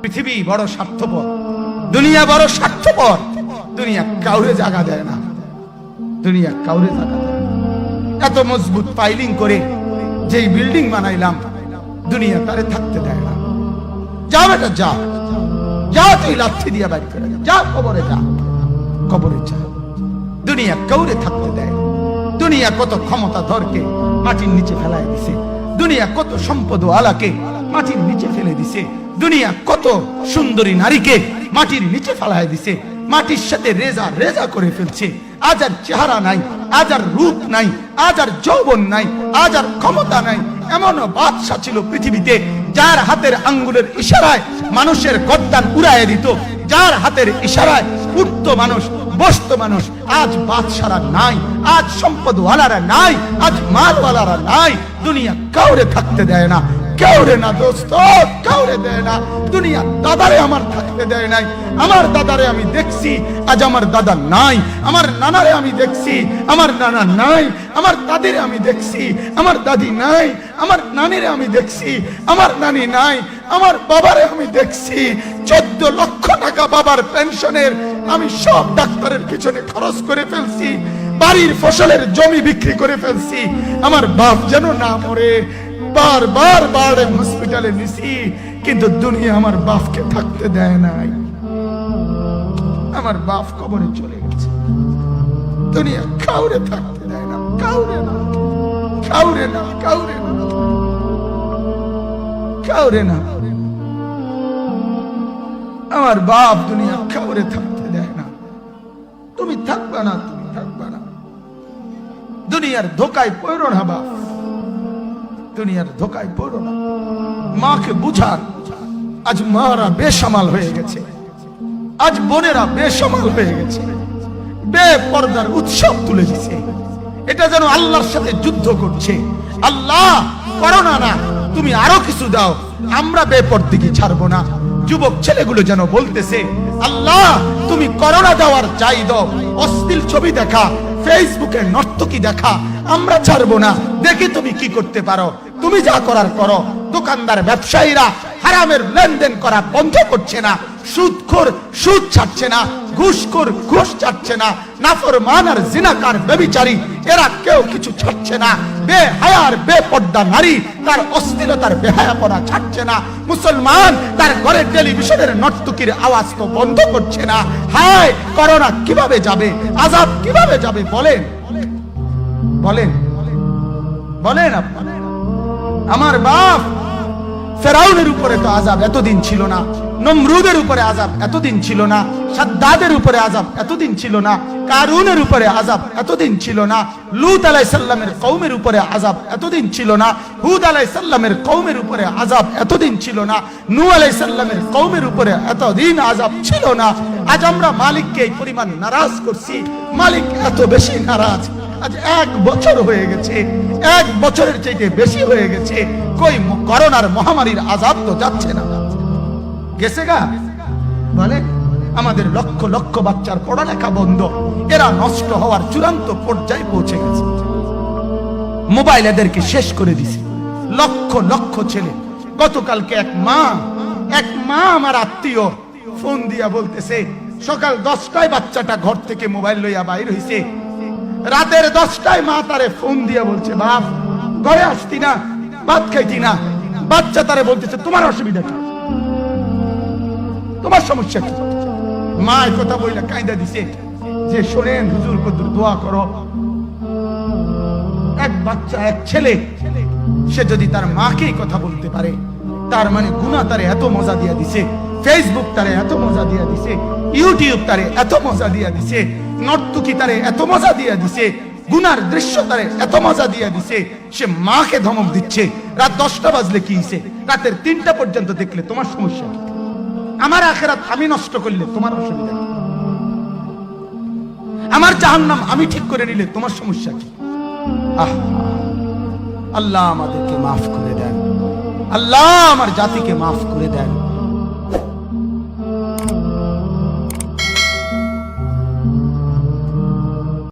পৃথিবী বড় স্বার্থপর, দুনিয়া বড় স্বার্থপর। দুনিয়া কাউরে জায়গা দেয় না, দুনিয়া কাউরে জায়গা দেয় না। এত মজবুত পাইলিং করে যেই বিল্ডিং বানাইলাম, দুনিয়া তারে থাকতে দেয় না। যা বেটা যা, যা তুই লাথি দিয়া বাড়ি করে যা, কবরে যা, কবরে যা। দুনিয়া কাউরে থাকতে দেয় না। দুনিয়া কত ক্ষমতা ধরকে মাটির নিচে ফেলায় দিছে, দুনিয়া কত সম্পদ আলাকে মাটির নিচে ফেলে দিছে, দুনিয়া কত সুন্দরী নারীকে মাটির নিচে ফেলায় দিছে, মাটির সাথে রেজা রেজা করে ফেলছে। আজ আর চেহারা নাই, আজ আর রূপ নাই, আজ আর যৌবন নাই, আজ আর ক্ষমতা নাই। এমন বাদশা ছিল পৃথিবীতে যার হাতের আঙ্গুলের ইশারায় মানুষের গর্দান উড়াইয়া দিত, যার হাতের ইশারায় উঠত মানুষ, বসত মানুষ। আজ বাদশারা নাই, আজ সম্পদওয়ালারা নাই, আজ মালওয়ালারা নাই। দুনিয়া কাউরে থাকতে দেয় না, কাউরে না দোস্ত, কাউরে দেয় না। দুনিয়া দাদারে আমার থাকতে দেয় নাই। আমার দাদারে আমি দেখছি, আজ আমার দাদা নাই। আমার নানারে আমি দেখছি, আমার নানা নাই। আমার দাদিরে আমি দেখছি, আমার দাদি নাই। আমার নানিরে আমি দেখছি, আমার নানি নাই। আমার বাবারে আমি দেখছি, 14 লক্ষ টাকা বাবার পেনশনের আমি সব ডাক্তারের পিছনে খরচ করে ফেলছি, বাড়ির ফসলের জমি বিক্রি করে ফেলছি। আমার বাপ যেন না মরে বারবার বারে হসপিটালে নিছি, কিন্তু দুনিয়া আমার বাপকে থাকতে দেয় নাই। আমার বাপ কবরে চলে গেছে। দুনিয়া কাউরে থাকতে দেয় না, কাউরে না, কাউরে না, কাউরে না, কাউরে না। আমার বাপ দুনিয়া কাউরে থাকতে দেয় না। তুমি থাকবা না, তুমি থাকবা না। দুনিয়ার ধোকায় পড়ো না বাপ, দুনিয়ার ধোকায় পড়ো না। মাকে বুঝান, আজ মারা বেসামাল হয়ে গেছে, আজ বোনেরা বেসামাল হয়ে গেছে, বেপরদার উৎসব তুলে দিছে। এটা যেন আল্লাহর সাথে যুদ্ধ করছে। আল্লাহ করোনা না, তুমি আরো কিছু দাও, আমরা বেপরদিকে ছাড়বো না। যুবক ছেলেগুলো যেন বলতেছে, আল্লাহ তুমি করোনা দেওয়ার চাই দাও, অশ্লীল ছবি দেখা, ফেসবুকে নর্তকী দেখা আমরা ছাড়বো না। দেখি তুমি কি করতে পারো, তুমি যা করার করো। দোকানদার ব্যবসায়ীরা হারামের লেনদেন করা বন্ধ করছে না, সুদখোর সুদ ছাড়ছে না, ঘুষখোর ঘুষ ছাড়ছে না, নাফরমান আর জিনাকার ব্যভিচারী এরা কেউ কিছু ছাড়ছে না। বেহায়ার বেপর্দা নারী তার অশ্লীলতার বেহায়াপনা ছাড়ছে না। মুসলমান তার ঘরের টেলিভিশনের নর্তকীর আওয়াজ তো বন্ধ করছে না। হায় করোনা কিভাবে যাবে, আযাব কিভাবে যাবে বলেন, বলেন, বলেন আপনারা। আমার বাপ ফেরাউনের উপরে তো আযাব এতদিন ছিল না, নমরুদের উপরে আযাব এতদিন ছিল না, সাদ্দাদের উপরে আযাব এতদিন ছিল না, কারুনের উপরে আযাব এতদিন ছিল না, লূত আলাইহিস সালামের কওমের উপরে আযাব এতদিন ছিল না, হুদ আলাইহিস সালামের কওমের উপরে আযাব এতদিন ছিল না, নূহ আলাইহিস সালামের কওমের উপরে এতদিন আযাব ছিল না। আজ আমরা মালিককে এই পরিমাণ নারাজ করছি, মালিক এত বেশি নারাজ। আজ 1 বছর হয়ে গেছে, 1 বছরের চাইতে বেশি হয়ে গেছে, কই করোনার মহামারীর আযাব তো যাচ্ছে না, গেছে গা বলে। আমাদের লক্ষ লক্ষ বাচ্চার পড়ালেখা বন্ধ, এরা নষ্ট হওয়ার চূড়ান্ত পর্যায়ে পৌঁছে গেছে। মোবাইল এদেরকে শেষ করে দিছে। লক্ষ লক্ষ ছেলে। গতকালকে এক মা আমার আত্মীয় ফোন দিয়া বলতেছে, সকাল 10টায় বাচ্চাটা ঘর থেকে মোবাইল লইয়া বাইর হইছে, রাতের 10টায় মা তারে ফোন দিয়া বলছে, বাপ ঘরে আসতি না, ভাত খাইতি না। বাচ্চা তারে বলতেছে, তোমার অসুবিধা কি, তোমার সমস্যা কি? মা এই কথা বইলা কাঁদা দিছে যে, শোনেন হুজুর কদ্দুর দোয়া করো। এক বাচ্চা, এক ছেলে, সে যদি তার মাকে কথা বলতে পারে, তার মানে গুনাহ তারে এত মজা দিয়া দিছে, ফেসবুক তারে এত মজা দিয়া দিছে, ইউটিউব তারে এত মজা দিয়া দিছে, নর্তকী তারে এত মজা দিয়া দিছে, গুনার দৃশ্য তারে এত মজা দিয়া দিছে, সে মাকে ধমক দিচ্ছে। রাত 10টা বাজলে কি হইছে, রাতের 3টা পর্যন্ত দেখলে তোমার সমস্যা কি? আমার আখিরাত আমি নষ্ট করলে তোমার অসুবিধা কি? আমার জাহান্নাম আমি ঠিক করে নিলে তোমার সমস্যা কি? আল্লাহ আমাদেরকে মাফ করে দেন, আল্লাহ আমার জাতিকে মাফ করে দেন।